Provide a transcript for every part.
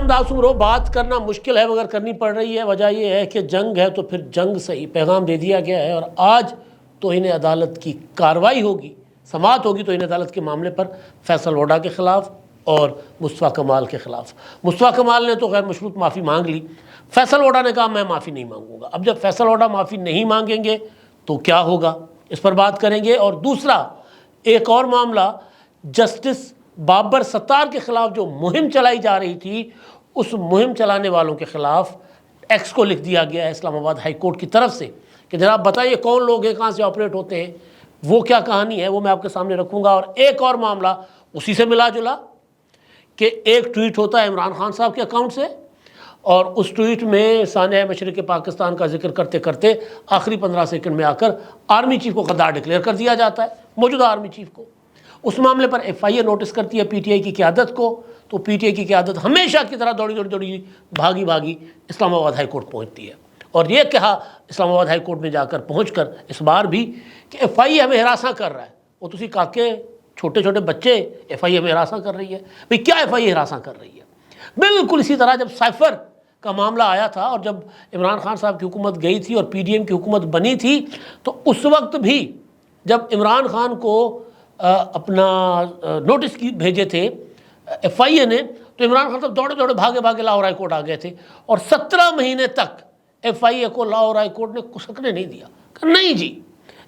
انداز عمرو بات کرنا مشکل ہے مگر کرنی پڑ رہی ہے، وجہ یہ ہے کہ جنگ ہے تو پھر جنگ صحیح پیغام دے دیا گیا ہے، اور آج توہین عدالت کی کارروائی ہوگی، سماعت ہوگی توہین عدالت کے معاملے پر فیصل ووڈا کے خلاف اور مصطفیٰ کمال کے خلاف۔ مصطفیٰ کمال نے تو غیر مشروط معافی مانگ لی، فیصل ووڈا نے کہا میں معافی نہیں مانگوں گا۔ اب جب فیصل ووڈا معافی نہیں مانگیں گے تو کیا ہوگا، اس پر بات کریں گے۔ اور دوسرا ایک اور معاملہ، جسٹس بابر ستار کے خلاف جو مہم چلائی جا رہی تھی، اس مہم چلانے والوں کے خلاف ایکس کو لکھ دیا گیا ہے اسلام آباد ہائی کورٹ کی طرف سے کہ جناب بتائیے کون لوگ ہیں، کہاں سے آپریٹ ہوتے ہیں، وہ کیا کہانی ہے، وہ میں آپ کے سامنے رکھوں گا۔ اور ایک اور معاملہ اسی سے ملا جلا کہ ایک ٹویٹ ہوتا ہے عمران خان صاحب کے اکاؤنٹ سے، اور اس ٹویٹ میں سانحہ مشرق پاکستان کا ذکر کرتے کرتے آخری 15 سیکنڈ میں آ کر آرمی چیف کو غدار ڈکلیئر کر دیا جاتا ہے، موجودہ آرمی چیف کو۔ اس معاملے پر ایف آئی اے نوٹس کرتی ہے پی ٹی آئی کی قیادت کو، تو پی ٹی آئی کی قیادت ہمیشہ کی طرح دوڑی بھاگی اسلام آباد ہائی کورٹ پہنچتی ہے، اور یہ کہا اسلام آباد ہائی کورٹ میں جا کر پہنچ کر اس بار بھی کہ ایف آئی اے ہمیں ہراساں کر رہا ہے۔ وہ تسی کاکے چھوٹے چھوٹے بچے ایف آئی اے ہمیں ہراساں کر رہی ہے، بھئی کیا ایف آئی اے ہراساں کر رہی ہے؟ بالکل اسی طرح جب سائفر کا معاملہ آیا تھا اور جب عمران خان صاحب کی حکومت گئی تھی اور پی ڈی ایم کی حکومت بنی تھی، تو اس وقت بھی جب عمران خان کو اپنا نوٹس بھیجے تھے ایف آئی اے نے، تو عمران خان صاحب دوڑے بھاگے لاہور ہائی کورٹ آ گئے تھے، اور 17 مہینے تک ایف آئی اے کو لاہور ہائی کورٹ نے کسکنے نہیں دیا کہ نہیں جی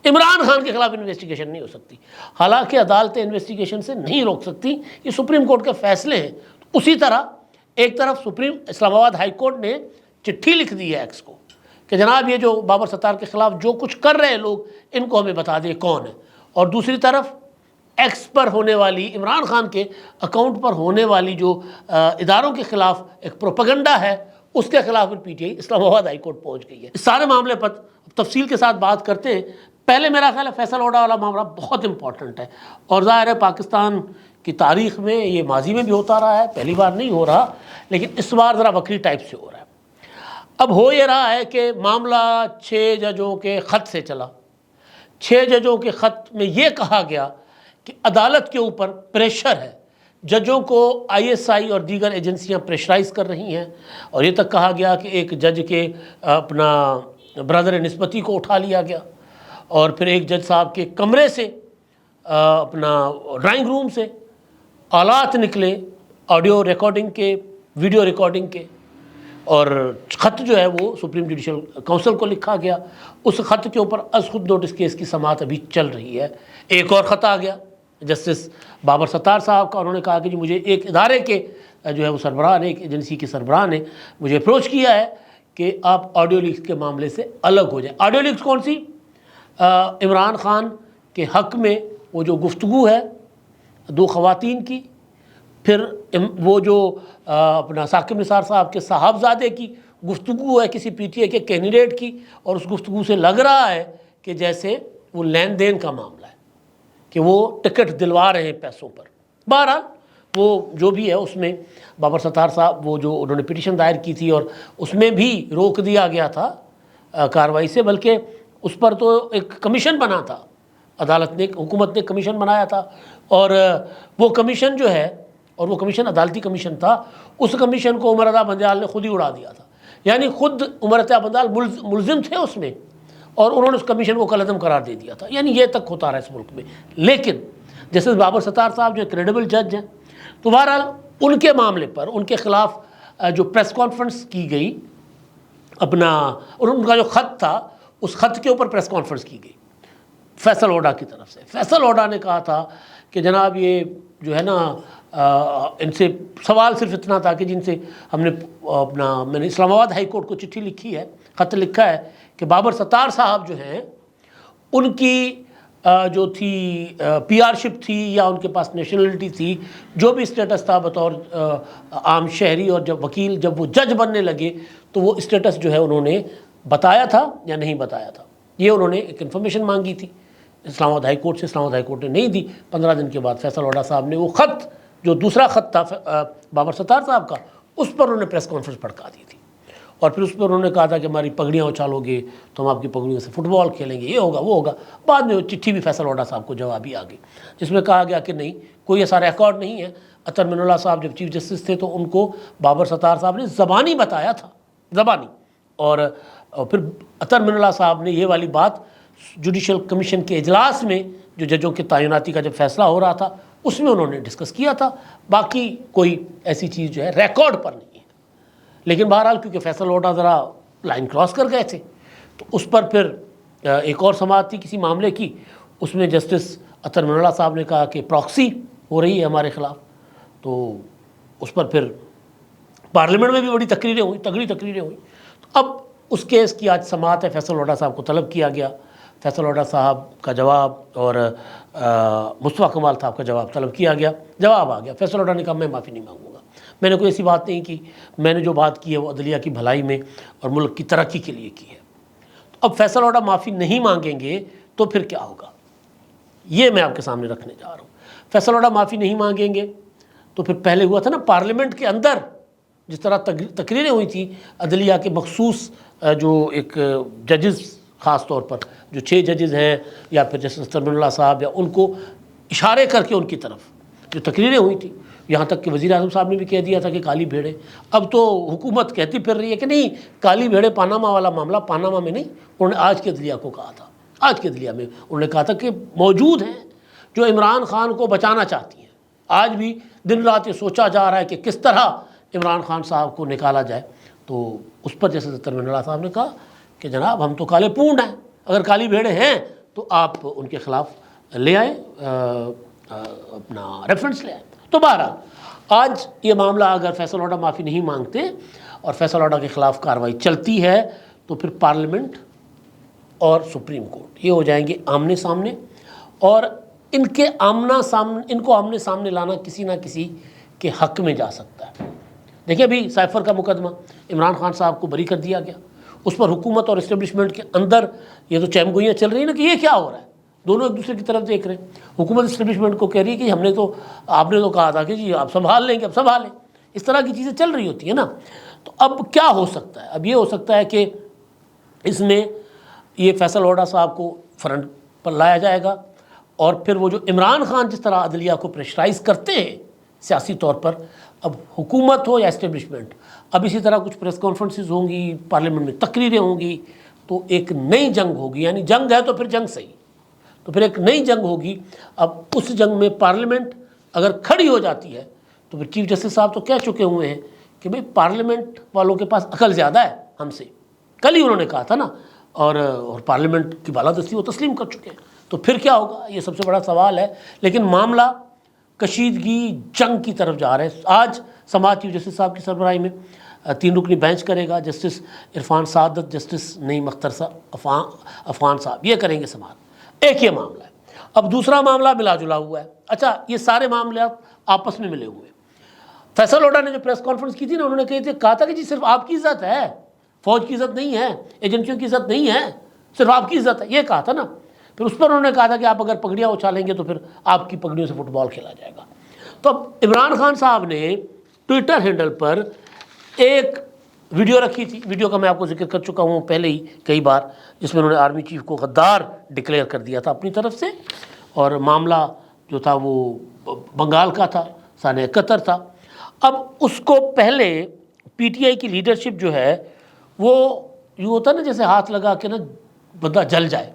عمران خان کے خلاف انویسٹیگیشن نہیں ہو سکتی۔ حالانکہ عدالتیں انویسٹیگیشن سے نہیں روک سکتی، یہ سپریم کورٹ کے فیصلے ہیں۔ اسی طرح ایک طرف اسلام آباد ہائی کورٹ نے چٹھی لکھ دی ہے ایکس کو کہ جناب یہ جو بابر ستار کے خلاف جو کچھ کر رہے ہیں لوگ، ان کو ہمیں بتا دیں کون ہے، اور دوسری طرف ایکس پر ہونے والی، عمران خان کے اکاؤنٹ پر ہونے والی جو اداروں کے خلاف ایک پروپیگنڈا ہے، اس کے خلاف پی ٹی آئی اسلام آباد ہائی کورٹ پہنچ گئی ہے۔ اس سارے معاملے پر تفصیل کے ساتھ بات کرتے ہیں۔ پہلے میرا خیال ہے فیصل ووڈا والا معاملہ بہت امپورٹنٹ ہے، اور ظاہر ہے پاکستان کی تاریخ میں یہ ماضی میں بھی ہوتا رہا ہے، پہلی بار نہیں ہو رہا، لیکن اس بار ذرا وکری ٹائپ سے ہو رہا ہے۔ اب ہو یہ رہا ہے کہ معاملہ 6 ججوں کے خط سے چلا۔ 6 ججوں کے خط میں یہ کہا گیا کہ عدالت کے اوپر پریشر ہے، ججوں کو آئی ایس آئی اور دیگر ایجنسیاں پریشرائز کر رہی ہیں، اور یہ تک کہا گیا کہ ایک جج کے اپنا برادر نسبتی کو اٹھا لیا گیا، اور پھر ایک جج صاحب کے کمرے سے اپنا ڈرائنگ روم سے آلات نکلے آڈیو ریکارڈنگ کے، ویڈیو ریکارڈنگ کے، اور خط جو ہے وہ سپریم جوڈیشل کونسل کو لکھا گیا۔ اس خط کے اوپر از خود نوٹس کیس کی سماعت ابھی چل رہی ہے۔ ایک اور خط آ گیا جسٹس بابر ستار صاحب کا، انہوں نے کہا کہ جی مجھے ایک ادارے کے جو ہے وہ سربراہ نے، ایک ایجنسی کے سربراہ نے مجھے اپروچ کیا ہے کہ آپ آڈیو لیکس کے معاملے سے الگ ہو جائیں۔ آڈیو لیکس کون سی؟ عمران خان کے حق میں وہ جو گفتگو ہے 2 خواتین کی، پھر وہ جو اپنا ثاقب نثار صاحب کے صاحبزادے کی گفتگو ہے کسی پی ٹی آئی کے کینڈیڈیٹ کی، اور اس گفتگو سے لگ رہا ہے کہ جیسے وہ لین دین کا معاملہ ہے، کہ وہ ٹکٹ دلوا رہے ہیں پیسوں پر۔ بہرحال وہ جو بھی ہے اس میں بابر ستار صاحب وہ جو انہوں نے پٹیشن دائر کی تھی، اور اس میں بھی روک دیا گیا تھا کارروائی سے، بلکہ اس پر تو ایک کمیشن بنا تھا، عدالت نے، حکومت نے کمیشن بنایا تھا، اور وہ کمیشن جو ہے، اور وہ کمیشن عدالتی کمیشن تھا، اس کمیشن کو عمر رضا بندیال نے خود ہی اڑا دیا تھا۔ یعنی خود عمر رضا بندیال ملزم تھے اس میں، اور انہوں نے اس کمیشن کو کالعدم قرار دے دیا تھا۔ یعنی یہ تک ہوتا رہا اس ملک میں۔ لیکن جیسے بابر ستار صاحب جو کریڈیبل جج ہیں، تو بہرحال ان کے معاملے پر ان کے خلاف جو پریس کانفرنس کی گئی، اپنا ان کا جو خط تھا، اس خط کے اوپر پریس کانفرنس کی گئی فیصل ووڈا کی طرف سے۔ فیصل ووڈا نے کہا تھا کہ جناب یہ جو ہے نا ان سے سوال صرف اتنا تھا کہ جن سے ہم نے میں نے اسلام آباد ہائی کورٹ کو چٹھی لکھی ہے، خط لکھا ہے کہ بابر ستار صاحب جو ہیں ان کی جو تھی پی آر شپ تھی یا ان کے پاس نیشنلٹی تھی، جو بھی اسٹیٹس تھا بطور عام شہری، اور جب وکیل جب وہ جج بننے لگے تو وہ اسٹیٹس جو ہے انہوں نے بتایا تھا یا نہیں بتایا تھا، یہ انہوں نے ایک انفارمیشن مانگی تھی اسلام آباد ہائی کورٹ سے۔ اسلام آباد ہائی کورٹ نے نہیں دی۔ 15 دن کے بعد فیصل ووڈا صاحب نے وہ خط، جو دوسرا خط تھا بابر ستار صاحب کا، اس پر انہوں نے پریس کانفرنس بھڑکا دی تھی، اور پھر اس پر انہوں نے کہا تھا کہ ہماری پگڑیاں اچھالو گے تو ہم آپ کی پگڑیوں سے فٹ بال کھیلیں گے، یہ ہوگا وہ ہوگا۔ بعد میں چٹھی بھی فیصل وڈا صاحب کو جوابی آ گئی جس میں کہا گیا کہ نہیں، کوئی ایسا ریکارڈ نہیں ہے۔ اطہر من اللہ صاحب جب چیف جسٹس تھے تو ان کو بابر ستار صاحب نے زبانی بتایا تھا، زبانی، اور پھر اطہر من اللہ صاحب نے یہ والی بات جوڈیشل کمیشن کے اجلاس میں جو ججوں کے تعیناتی کا جب فیصلہ ہو رہا تھا اس میں انہوں نے ڈسکس کیا تھا۔ باقی کوئی ایسی چیز جو ہے ریکارڈ پر نہیں ہے، لیکن بہرحال کیونکہ فیصل وڈا ذرا لائن کراس کر گئے تھے تو اس پر پھر ایک اور سماعت تھی کسی معاملے کی، اس میں جسٹس اطہر من اللہ صاحب نے کہا کہ پراکسی ہو رہی ہے ہمارے خلاف، تو اس پر پھر پارلیمنٹ میں بھی بڑی تقریریں ہوئی، تگڑی تقریریں ہوئی۔ تو اب اس کیس کی آج سماعت ہے، فیصل وڈا صاحب کو طلب کیا گیا، فیصل وڈا صاحب کا جواب اور مصطفیٰ کمال صاحب کا جواب طلب کیا گیا، جواب آ گیا۔ فیصل وڈا نے کہا میں معافی نہیں مانگوں گا، میں نے کوئی ایسی بات نہیں کی، میں نے جو بات کی ہے وہ عدلیہ کی بھلائی میں اور ملک کی ترقی کے لیے کی ہے۔ اب فیصل وڈا معافی نہیں مانگیں گے تو پھر کیا ہوگا، یہ میں آپ کے سامنے رکھنے جا رہا ہوں۔ فیصل وڈا معافی نہیں مانگیں گے تو پھر پہلے ہوا تھا نا پارلیمنٹ کے اندر جس طرح تقریریں ہوئی تھیں عدلیہ کے مخصوص جو ایک ججز، خاص طور پر جو 6 ججز ہیں یا پھر جسٹس اطہر من اللہ صاحب، یا ان کو اشارے کر کے ان کی طرف جو تقریریں ہوئی تھیں، یہاں تک کہ وزیر اعظم صاحب نے بھی کہہ دیا تھا کہ کالی بھیڑیں، اب تو حکومت کہتی پھر رہی ہے کہ نہیں کالی بھیڑیں پاناما والا معاملہ پاناما میں نہیں، انہوں نے آج کے عدلیہ کو کہا تھا، آج کے عدلیہ میں انہوں نے کہا تھا کہ موجود ہیں جو عمران خان کو بچانا چاہتی ہیں۔ آج بھی دن رات یہ سوچا جا رہا ہے کہ کس طرح عمران خان صاحب کو نکالا جائے، تو اس پر جیسے اطہر من اللہ صاحب نے کہا کہ جناب ہم تو کالے پونڈ ہیں، اگر کالی بھیڑیں ہیں تو آپ ان کے خلاف لے آئیں اپنا ریفرنس لے آئیں۔ تو بہرحال آج یہ معاملہ اگر فیصل وڈا معافی نہیں مانگتے اور فیصل وڈا کے خلاف کارروائی چلتی ہے تو پھر پارلیمنٹ اور سپریم کورٹ یہ ہو جائیں گے آمنے سامنے، اور ان کو آمنے سامنے لانا کسی نہ کسی کے حق میں جا سکتا ہے۔ دیکھیں ابھی سائفر کا مقدمہ عمران خان صاحب کو بری کر دیا گیا، اس پر حکومت اور اسٹیبلشمنٹ کے اندر یہ تو چیم گوئیاں چل رہی ہیں نا کہ یہ کیا ہو رہا ہے، دونوں ایک دوسرے کی طرف دیکھ رہے ہیں۔ حکومت اسٹیبلشمنٹ کو کہہ رہی ہے کہ آپ نے تو کہا تھا کہ جی آپ سنبھال لیں گے، اب سنبھالیں، اس طرح کی چیزیں چل رہی ہوتی ہیں نا۔ تو اب کیا ہو سکتا ہے، اب یہ ہو سکتا ہے کہ اس میں یہ فیصل وڈا صاحب کو فرنٹ پر لایا جائے گا، اور پھر وہ جو عمران خان جس طرح عدلیہ کو پریشرائز کرتے ہیں سیاسی طور پر، اب حکومت ہو یا اسٹیبلشمنٹ، اب اسی طرح کچھ پریس کانفرنسز ہوں گی، پارلیمنٹ میں تقریریں ہوں گی، تو ایک نئی جنگ ہوگی، یعنی جنگ ہے تو پھر جنگ صحیح، تو پھر ایک نئی جنگ ہوگی۔ اب اس جنگ میں پارلیمنٹ اگر کھڑی ہو جاتی ہے تو پھر چیف جسٹس صاحب تو کہہ چکے ہوئے ہیں کہ بھئی پارلیمنٹ والوں کے پاس عقل زیادہ ہے ہم سے، کل ہی انہوں نے کہا تھا نا، اور پارلیمنٹ کی بالادستی وہ تسلیم کر چکے ہیں، تو پھر کیا ہوگا، یہ سب سے بڑا سوال ہے۔ لیکن معاملہ کشیدگی جنگ کی طرف جا رہے ہیں۔ آج سماعت چیف جسٹس صاحب کی سربراہی میں 3 رکنی بینچ کرے گا، جسٹس عرفان سعادت، جسٹس نعیم اختر صاحب، عفان صاحب، یہ کریں گے سماعت۔ ایک یہ معاملہ ہے۔ اب دوسرا معاملہ ملا جلا ہوا ہے۔ اچھا، یہ سارے معاملات آپس میں ملے ہوئے ہیں۔ فیصل وڈا نے جو پریس کانفرنس کی تھی نا، انہوں نے کہا تھا کہ جی صرف آپ کی عزت ہے، فوج کی عزت نہیں ہے، ایجنسیوں کی عزت نہیں ہے، صرف آپ کی عزت ہے، یہ کہا تھا نا۔ پھر اس پر انہوں نے کہا تھا کہ آپ اگر پگڑیاں اچھالیں گے تو پھر آپ کی پگڑیوں سے فٹ بال کھیلا جائے گا۔ تو اب عمران خان صاحب نے ٹویٹر ہینڈل پر ایک ویڈیو رکھی تھی، ویڈیو کا میں آپ کو ذکر کر چکا ہوں پہلے ہی کئی بار، جس میں انہوں نے آرمی چیف کو غدار ڈکلیئر کر دیا تھا اپنی طرف سے، اور معاملہ جو تھا وہ بنگال کا تھا، سانحہ قطر تھا۔ اب اس کو پہلے پی ٹی آئی کی لیڈرشپ جو ہے وہ یوں ہوتا ہے نا جیسے ہاتھ لگا کے نا بندہ جل جائے،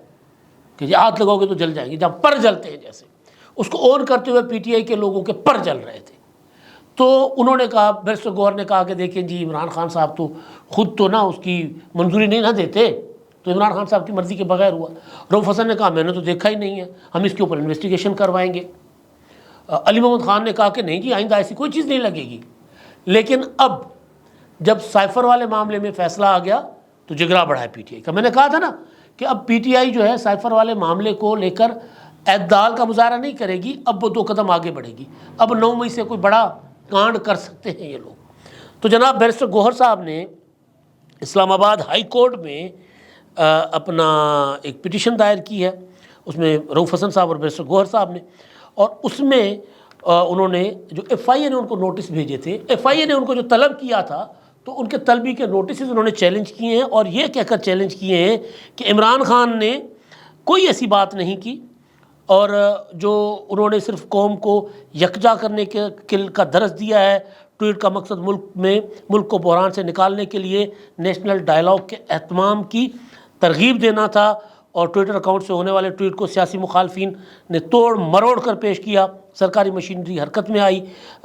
کہ جی ہاتھ لگاؤ گے تو جل جائیں گے، جب پر جلتے ہیں جیسے، اس کو آن کرتے ہوئے پی ٹی آئی کے لوگوں کے پر جل رہے تھے۔ تو انہوں نے کہا، بیرسٹر گوہر نے کہا کہ دیکھیں جی عمران خان صاحب تو خود تو نا اس کی منظوری نہیں نہ دیتے، تو عمران خان صاحب کی مرضی کے بغیر ہوا۔ رؤف حسن نے کہا میں نے تو دیکھا ہی نہیں ہے، ہم اس کے اوپر انویسٹیگیشن کروائیں گے۔ علی محمد خان نے کہا کہ نہیں جی آئندہ ایسی کوئی چیز نہیں لگے گی۔ لیکن اب جب سائفر والے معاملے میں فیصلہ آ گیا تو جگرا بڑھا ہے پی ٹی آئی کا۔ میں نے کہا تھا نا کہ اب پی ٹی آئی جو ہے سائفر والے معاملے کو لے کر اعتدال کا مظاہرہ نہیں کرے گی، اب وہ 2 قدم آگے بڑھے گی۔ اب 9 مئی سے کوئی بڑا کانڈ کر سکتے ہیں یہ لوگ۔ تو جناب بیرسٹر گوہر صاحب نے اسلام آباد ہائی کورٹ میں اپنا ایک پٹیشن دائر کی ہے، اس میں رؤف حسن صاحب اور بیرسٹر گوہر صاحب نے، اور اس میں انہوں نے جو ایف آئی اے نے ان کو نوٹس بھیجے تھے، ایف آئی اے نے ان کو جو طلب کیا تھا تو ان کے طلبی کے نوٹسز انہوں نے چیلنج کیے ہیں، اور یہ کہہ کر چیلنج کیے ہیں کہ عمران خان نے کوئی ایسی بات نہیں کی، اور جو انہوں نے صرف قوم کو یکجا کرنے کا درس دیا ہے، ٹویٹ کا مقصد ملک کو بحران سے نکالنے کے لیے نیشنل ڈائیلاگ کے اہتمام کی ترغیب دینا تھا، اور ٹویٹر اکاؤنٹ سے ہونے والے ٹویٹ کو سیاسی مخالفین نے توڑ مروڑ کر پیش کیا، سرکاری مشینری حرکت میں آئی،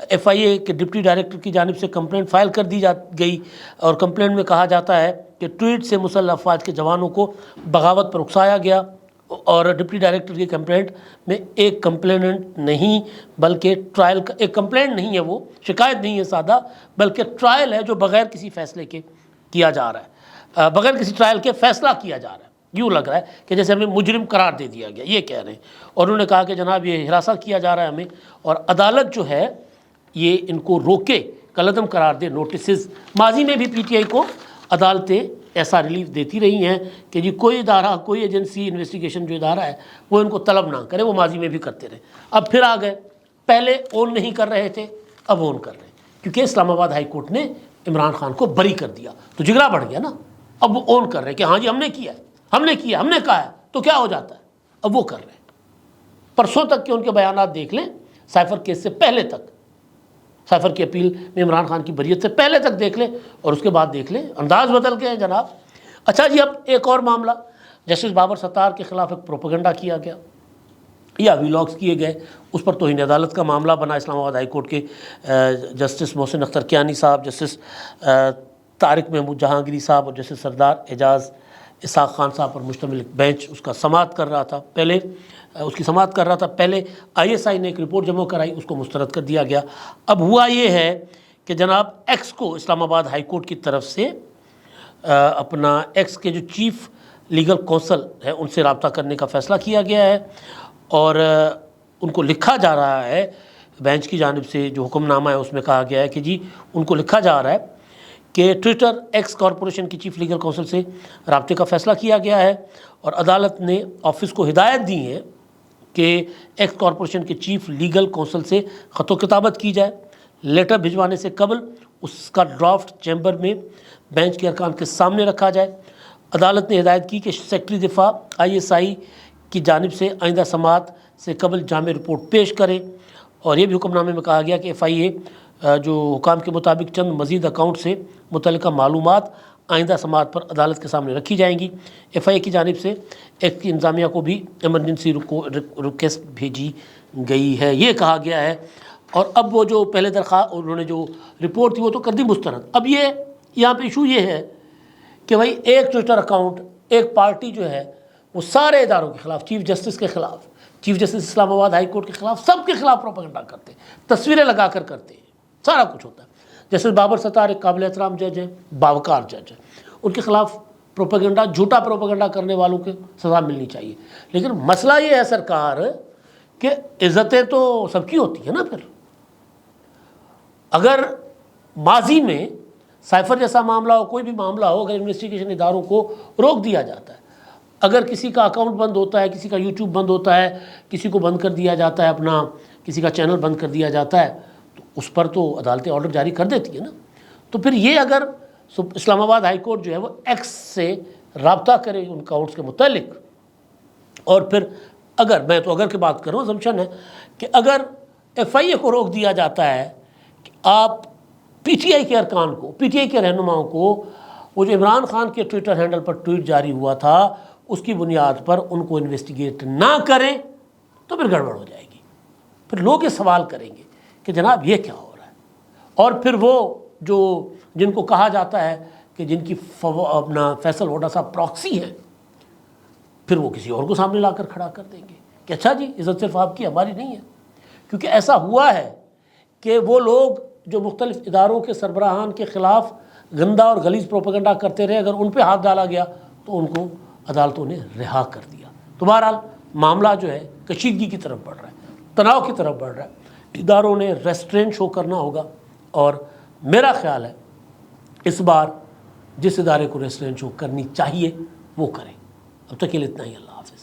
ایف آئی اے کے ڈپٹی ڈائریکٹر کی جانب سے کمپلینٹ فائل کر دی گئی، اور کمپلینٹ میں کہا جاتا ہے کہ ٹویٹ سے مسلح افواج کے جوانوں کو بغاوت پر اکسایا گیا، اور ڈپٹی ڈائریکٹر کی کمپلینٹ میں ایک کمپلیننٹ نہیں بلکہ ٹرائل کا ایک کمپلینٹ نہیں ہے، وہ شکایت نہیں ہے سادہ، بلکہ ٹرائل ہے جو بغیر کسی فیصلے کے کیا جا رہا ہے، بغیر کسی ٹرائل کے فیصلہ کیا جا رہا ہے، یوں لگ رہا ہے کہ جیسے ہمیں مجرم قرار دے دیا گیا، یہ کہہ رہے ہیں۔ اور انہوں نے کہا کہ جناب یہ ہراساں کیا جا رہا ہے ہمیں، اور عدالت جو ہے یہ ان کو روکے، کالعدم قرار دے نوٹسز۔ ماضی میں بھی پی ٹی آئی کو عدالتیں ایسا ریلیف دیتی رہی ہیں کہ جی کوئی ادارہ، کوئی ایجنسی، انویسٹیگیشن جو ادارہ ہے وہ ان کو طلب نہ کرے، وہ ماضی میں بھی کرتے رہے، اب پھر آ گئے، پہلے اون نہیں کر رہے تھے، اب اون کر رہے ہیں، کیونکہ اسلام آباد ہائی کورٹ نے عمران خان کو بری کر دیا تو جگرا بڑھ گیا نا، اب وہ اون کر رہے ہیں کہ ہاں جی ہم نے کیا ہے، ہم نے کیا، ہم نے کہا ہے، تو کیا ہو جاتا ہے، اب وہ کر رہے ہیں۔ پرسوں تک کے ان کے بیانات دیکھ لیں، سائفر کیس سے پہلے تک، سائفر کی اپیل میں عمران خان کی بریت سے پہلے تک دیکھ لیں، اور اس کے بعد دیکھ لیں انداز بدل گئے ہیں جناب۔ اچھا جی، اب ایک اور معاملہ، جسٹس بابر ستار کے خلاف ایک پروپیگنڈا کیا گیا یا ویلاگز کیے گئے، اس پر توہین عدالت کا معاملہ بنا۔ اسلام آباد ہائی کورٹ کے جسٹس محسن اختر کیانی صاحب، جسٹس طارق محمود جہانگیری صاحب اور جسٹس سردار اعجاز اسحاق خان صاحب پر مشتمل ایک بینچ اس کا سماعت کر رہا تھا، پہلے آئی ایس آئی نے ایک رپورٹ جمع کرائی، اس کو مسترد کر دیا گیا۔ اب ہوا یہ ہے کہ جناب ایکس کو اسلام آباد ہائی کورٹ کی طرف سے اپنا ایکس کے جو چیف لیگل کونسل ہے ان سے رابطہ کرنے کا فیصلہ کیا گیا ہے، اور ان کو لکھا جا رہا ہے، بینچ کی جانب سے جو حکم نامہ ہے اس میں کہا گیا ہے کہ جی ان کو لکھا جا رہا ہے کہ ٹویٹر ایکس کارپوریشن کی چیف لیگل کونسل سے رابطے کا فیصلہ کیا گیا ہے، اور عدالت نے آفس کو ہدایت دی ہے کہ ایکس کارپوریشن کے چیف لیگل کونسل سے خط و کتابت کی جائے، لیٹر بھجوانے سے قبل اس کا ڈرافٹ چیمبر میں بینچ کے ارکان کے سامنے رکھا جائے۔ عدالت نے ہدایت کی کہ سیکرٹری دفاع آئی ایس آئی کی جانب سے آئندہ سماعت سے قبل جامع رپورٹ پیش کرے، اور یہ بھی حکم نامے میں کہا گیا کہ ایف آئی اے جو حکام کے مطابق چند مزید اکاؤنٹ سے متعلقہ معلومات آئندہ سماعت پر عدالت کے سامنے رکھی جائیں گی۔ ایف آئی اے کی جانب سے ایکٹ کی انتظامیہ کو بھی ایمرجنسی ریکویسٹ بھیجی گئی ہے، یہ کہا گیا ہے۔ اور اب وہ جو پہلے درخواست انہوں نے جو رپورٹ تھی وہ تو کر دی مسترد، اب یہ یہاں پہ ایشو یہ ہے کہ بھائی ایک ٹویٹر اکاؤنٹ، ایک پارٹی جو ہے وہ سارے اداروں کے خلاف، چیف جسٹس کے خلاف، چیف جسٹس اسلام آباد ہائی کورٹ کے خلاف، سب کے خلاف پروپیگنڈا کرتے ہیں، تصویریں لگا کر کرتے ہیں، سارا کچھ ہوتا ہے۔ جیسے بابر ستار ایک قابل احترام جج ہیں، باوقار جج ہیں، ان کے خلاف پروپیگنڈا، جھوٹا پروپیگنڈا کرنے والوں کو سزا ملنی چاہیے، لیکن مسئلہ یہ ہے سرکار کہ عزتیں تو سب کی ہوتی ہیں نا۔ پھر اگر ماضی میں سائفر جیسا معاملہ ہو، کوئی بھی معاملہ ہو، اگر انویسٹیگیشن اداروں کو روک دیا جاتا ہے، اگر کسی کا اکاؤنٹ بند ہوتا ہے، کسی کا یوٹیوب بند ہوتا ہے، کسی کو بند کر دیا جاتا ہے، اپنا کسی کا چینل بند کر دیا جاتا ہے، تو اس پر تو عدالتیں آرڈر جاری کر دیتی ہیں نا۔ تو پھر یہ اگر اسلام آباد ہائی کورٹ جو ہے وہ ایکس سے رابطہ کرے ان اکاؤنٹس کے متعلق، اور پھر اگر میں تو اگر کی بات کروں، assumption ہے کہ اگر ایف آئی اے کو روک دیا جاتا ہے کہ آپ پی ٹی آئی کے ارکان کو، پی ٹی آئی کے رہنماؤں کو، وہ جو عمران خان کے ٹویٹر ہینڈل پر ٹویٹ جاری ہوا تھا اس کی بنیاد پر ان کو انویسٹیگیٹ نہ کریں، تو پھر گڑبڑ ہو جائے گی۔ پھر لوگ یہ سوال کریں گے کہ جناب یہ کیا ہو رہا ہے، اور پھر وہ جو جن کو کہا جاتا ہے کہ جن کی اپنا فیصل ہوڈا صاحب پراکسی ہیں، پھر وہ کسی اور کو سامنے لا کر کھڑا کر دیں گے کہ اچھا جی عزت صرف آپ کی، ہماری نہیں ہے۔ کیونکہ ایسا ہوا ہے کہ وہ لوگ جو مختلف اداروں کے سربراہان کے خلاف گندا اور غلیظ پروپیگنڈا کرتے رہے، اگر ان پہ ہاتھ ڈالا گیا تو ان کو عدالتوں نے رہا کر دیا۔ تو بہرحال معاملہ جو ہے کشیدگی کی طرف بڑھ رہا ہے، تناؤ کی طرف بڑھ رہا ہے، اداروں نے ریسٹرین شو کرنا ہوگا، اور میرا خیال ہے اس بار جس ادارے کو ریسٹرین شو کرنی چاہیے وہ کریں۔ اب تک کے لیے اتنا ہی، اللہ حافظ۔